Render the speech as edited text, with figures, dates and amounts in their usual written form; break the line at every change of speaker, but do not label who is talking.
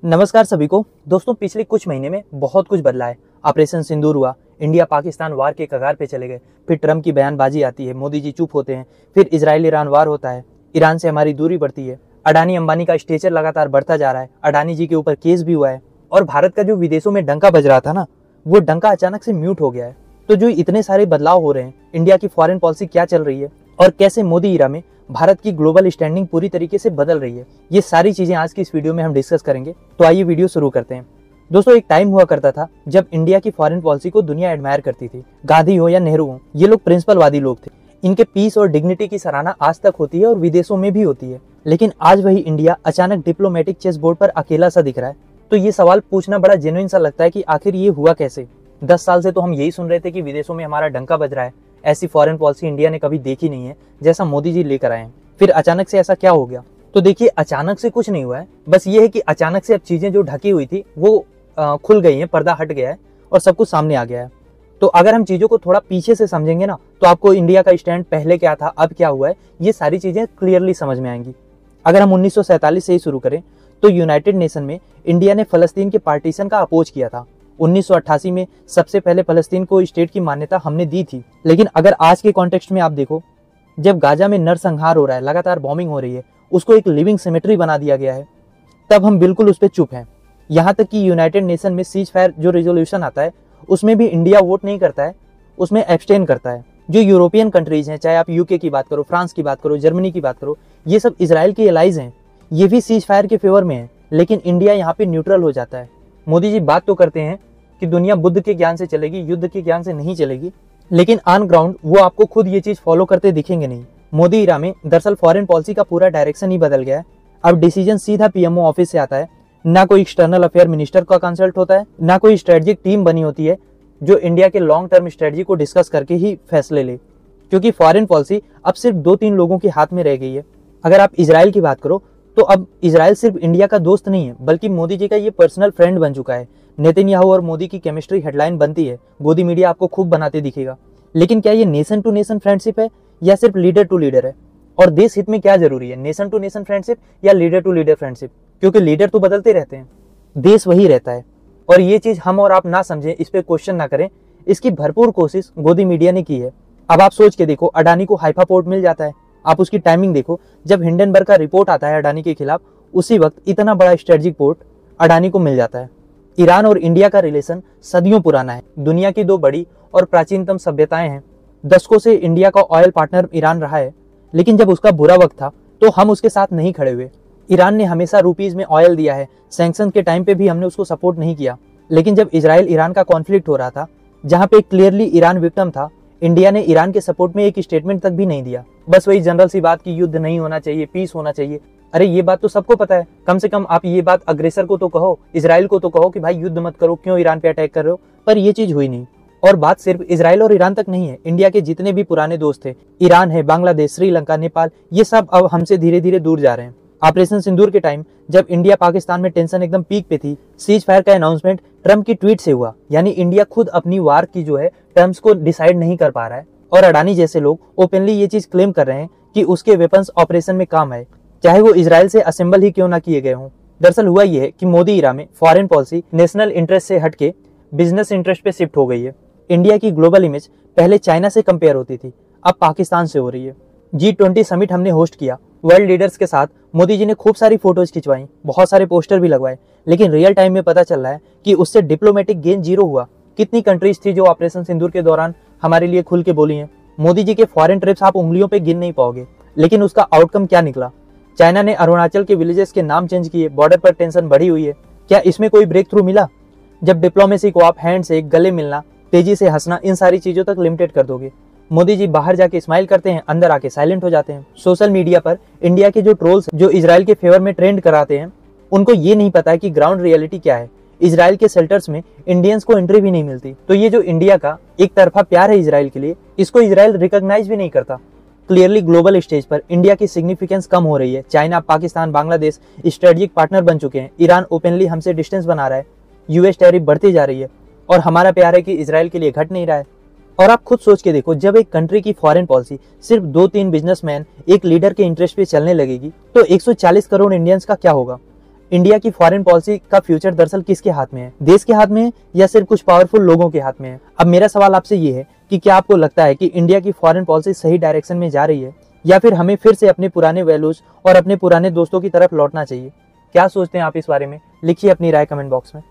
नमस्कार सभी को। दोस्तों, पिछले कुछ महीने में बहुत कुछ बदला है। ऑपरेशन सिंदूर हुआ, इंडिया पाकिस्तान वार के कगार पे चले गए, फिर ट्रम्प की बयानबाजी आती है, मोदी जी चुप होते हैं, फिर इजराइल ईरान वार होता है, ईरान से हमारी दूरी बढ़ती है, अडानी अंबानी का स्टेचर लगातार बढ़ता जा रहा है, अडानी जी के ऊपर केस भी हुआ है और भारत का जो विदेशों में डंका बज रहा था ना, वो डंका अचानक से म्यूट हो गया है। तो जो इतने सारे बदलाव हो रहे हैं, इंडिया की फॉरेन पॉलिसी क्या चल रही है और कैसे मोदी ईरा में भारत की ग्लोबल स्टैंडिंग पूरी तरीके से बदल रही है, ये सारी चीजें आज की इस वीडियो में हम डिस्कस करेंगे। तो आइए वीडियो शुरू करते हैं। दोस्तों, एक टाइम हुआ करता था जब इंडिया की फॉरेन पॉलिसी को दुनिया एडमायर करती थी। गांधी हो या नेहरू हो, ये लोग प्रिंसिपलवादी लोग थे। इनके पीस और डिग्निटी की सराहना आज तक होती है और विदेशों में भी होती है। लेकिन आज वही इंडिया अचानक डिप्लोमेटिक चेस बोर्ड पर अकेला सा दिख रहा है। तो ये सवाल पूछना बड़ा जेन्युइन सा लगता है कि आखिर ये हुआ कैसे। 10 साल से तो हम यही सुन रहे थे कि विदेशों में हमारा डंका बज रहा है, ऐसी फॉरेन पॉलिसी इंडिया ने कभी देखी नहीं है जैसा मोदी जी लेकर आए हैं। फिर अचानक से ऐसा क्या हो गया? तो देखिए, अचानक से कुछ नहीं हुआ है, बस ये है कि अचानक से अब चीजें जो ढकी हुई थी वो खुल गई हैं, पर्दा हट गया है और सब कुछ सामने आ गया है। तो अगर हम चीजों को थोड़ा पीछे से समझेंगे ना, तो आपको इंडिया का स्टैंड पहले क्या था, अब क्या हुआ है, ये सारी चीजें क्लियरली समझ में आएंगी। अगर हम 1947 से ही शुरू करें तो यूनाइटेड नेशन में इंडिया ने फलस्तीन के पार्टीशन का अपोज किया था। 1988 में सबसे पहले फलस्तीन को स्टेट की मान्यता हमने दी थी। लेकिन अगर आज के कॉन्टेक्स्ट में आप देखो, जब गाजा में नरसंहार हो रहा है, लगातार बॉम्बिंग हो रही है, उसको एक लिविंग सिमेट्री बना दिया गया है, तब हम बिल्कुल उस पर चुप हैं। यहाँ तक कि यूनाइटेड नेशन में सीज फायर जो रेजोल्यूशन आता है, उसमें भी इंडिया वोट नहीं करता है, उसमें एब्सटेन करता है। जो यूरोपियन कंट्रीज हैं, चाहे आप यूके की बात करो, फ्रांस की बात करो, जर्मनी की बात करो, ये सब इजराइल के एलाइज हैं, ये भी सीज फायर के फेवर में है, लेकिन इंडिया यहाँ पे न्यूट्रल हो जाता है। मोदी जी बात तो करते हैं कि दुनिया बुद्ध के ज्ञान से चलेगी, युद्ध के ज्ञान से नहीं चलेगी, लेकिन ऑन ग्राउंड वो आपको खुद ये चीज फॉलो करते दिखेंगे नहीं। मोदी ईरा में दरअसल फॉरेन पॉलिसी का पूरा डायरेक्शन ही बदल गया है। अब डिसीजन सीधा पीएमओ ऑफिस से आता है, ना कोई एक्सटर्नल अफेयर मिनिस्टर का कंसल्ट होता है, ना कोई स्ट्रेटेजिक टीम बनी होती है जो इंडिया के लॉन्ग टर्म स्ट्रेटजी को डिस्कस करके ही फैसले ले, क्योंकि फॉरेन पॉलिसी अब सिर्फ 2-3 लोगों के हाथ में रह गई है। अगर आप इजराइल की बात करो तो अब इजराइल सिर्फ इंडिया का दोस्त नहीं है, बल्कि मोदी जी का ये पर्सनल फ्रेंड बन चुका है। नेतन्याहू और मोदी की केमिस्ट्री हेडलाइन बनती है, गोदी मीडिया आपको खूब बनाते दिखेगा। लेकिन क्या ये नेशन टू नेशन फ्रेंडशिप है या सिर्फ लीडर टू लीडर है? और देश हित में क्या जरूरी है, नेशन टू नेशन फ्रेंडशिप या लीडर टू लीडर फ्रेंडशिप? क्योंकि लीडर तो बदलते रहते हैं, देश वही रहता है। और ये चीज हम और आप ना समझें, इस पे क्वेश्चन ना करें, इसकी भरपूर कोशिश गोदी मीडिया ने की है। अब आप सोच के देखो, अडानी को हाइफा पोर्ट मिल जाता है, आप उसकी टाइमिंग देखो, जब हिंडनबर्ग का रिपोर्ट आता है अडानी के खिलाफ, उसी वक्त इतना बड़ा स्ट्रेटेजिक पोर्ट अडानी को मिल जाता है। ईरान और इंडिया का रिलेशन सदियों पुराना है, दुनिया की 2 बड़ी और प्राचीनतम सभ्यताएं हैं। दशकों से इंडिया का ऑयल पार्टनर ईरान रहा है, लेकिन जब उसका बुरा वक्त था तो हम उसके साथ नहीं खड़े हुए। ईरान ने हमेशा रुपीज में ऑयल दिया है, सैंक्शन के टाइम पे भी हमने उसको सपोर्ट नहीं किया। लेकिन जब इजराइल ईरान का कॉन्फ्लिक्ट हो रहा था, जहां पे क्लियरली ईरान विक्टिम था, इंडिया ने ईरान के सपोर्ट में एक स्टेटमेंट तक भी नहीं दिया। बस वही जनरल सी बात की युद्ध नहीं होना चाहिए, पीस होना चाहिए। अरे ये बात तो सबको पता है, कम से कम आप ये बात अग्रेसर को तो कहो, इजराइल को तो कहो कि भाई युद्ध मत करो, क्यों ईरान पे अटैक कर रहे हो। पर ये चीज हुई नहीं। और बात सिर्फ इजराइल और ईरान तक नहीं है, इंडिया के जितने भी पुराने दोस्त थे, ईरान है, बांग्लादेश, श्रीलंका, नेपाल, ये सब अब हमसे धीरे धीरे दूर जा रहे हैं। ऑपरेशन सिंदूर के टाइम जब इंडिया पाकिस्तान में टेंशन एकदम पीक पे थी, सीज फायर का अनाउंसमेंट ट्रम्प की ट्वीट से हुआ। यानी इंडिया खुद अपनी वार की जो है टर्म्स को डिसाइड नहीं कर पा रहा है, और अडानी जैसे लोग ओपनली ये चीज क्लेम कर रहे हैं कि उसके वेपन्स ऑपरेशन में काम आए, चाहे वो इजराइल से असेंबल ही क्यों ना किए गए हों। दरअसल हुआ ये है कि मोदी ईरा में फॉरेन पॉलिसी नेशनल इंटरेस्ट से हटके बिजनेस इंटरेस्ट पे शिफ्ट हो गई है। इंडिया की ग्लोबल इमेज पहले चाइना से कंपेयर होती थी, अब पाकिस्तान से हो रही है। G20 समिट हमने होस्ट किया, वर्ल्ड लीडर्स के साथ मोदी जी ने खूब सारी फोटोज खिंचवाई, बहुत सारे पोस्टर भी लगवाए, लेकिन रियल टाइम में पता चल रहा है कि उससे डिप्लोमेटिक गेन 0 हुआ। कितनी कंट्रीज थी जो ऑपरेशन सिंदूर के दौरान हमारे लिए खुल के बोली हैं? मोदी जी के फॉरेन ट्रिप्स आप उंगलियों पे गिन नहीं पाओगे, लेकिन उसका आउटकम क्या निकला? चाइना ने अरुणाचल के विलेजेस के नाम चेंज किए, बॉर्डर पर टेंशन बढ़ी हुई है। क्या इसमें कोई ब्रेक थ्रू मिला? जब डिप्लोमेसी को आप हैंड से, गले मिलना, तेजी से हंसना, इन सारी चीजों तक लिमिटेड कर दोगे। मोदी जी बाहर जाके स्माइल करते हैं, अंदर आके साइलेंट हो जाते हैं। सोशल मीडिया पर इंडिया के जो ट्रोल्स जो इजराइल के फेवर में ट्रेंड कराते हैं, उनको ये नहीं पता है कि ग्राउंड रियलिटी क्या है। इजराइल के शेल्टर्स में इंडियंस को एंट्री भी नहीं मिलती। तो ये जो इंडिया का एक तरफा प्यार है इजराइल के लिए, इसको इजराइल रिकॉग्नाइज भी नहीं करता। क्लियरली ग्लोबल स्टेज पर इंडिया की सिग्निफिकेंस कम हो रही है। China, Pakistan, Bangladesh strategic partner बन चुके हैं। ईरान ओपनली हमसे डिस्टेंस बना रहा है। यूएस टैरिफ बढ़ती जा रही है और हमारा प्यार है कि इजराइल के लिए घट नहीं रहा है। और आप खुद सोच के देखो, जब एक कंट्री की फॉरेन पॉलिसी सिर्फ 2-3 बिजनेसमैन एक लीडर के इंटरेस्ट पे चलने लगेगी तो 140 करोड़ इंडियंस का क्या होगा। इंडिया की फॉरेन पॉलिसी का फ्यूचर दरअसल किसके हाथ में है? देश के हाथ में है या सिर्फ कुछ पावरफुल लोगों के हाथ में है? अब मेरा सवाल आपसे ये है कि क्या आपको लगता है कि इंडिया की फॉरेन पॉलिसी सही डायरेक्शन में जा रही है, या फिर हमें फिर से अपने पुराने वैल्यूज और अपने पुराने दोस्तों की तरफ लौटना चाहिए? क्या सोचते हैं आप इस बारे में? लिखिए अपनी राय कमेंट बॉक्स में।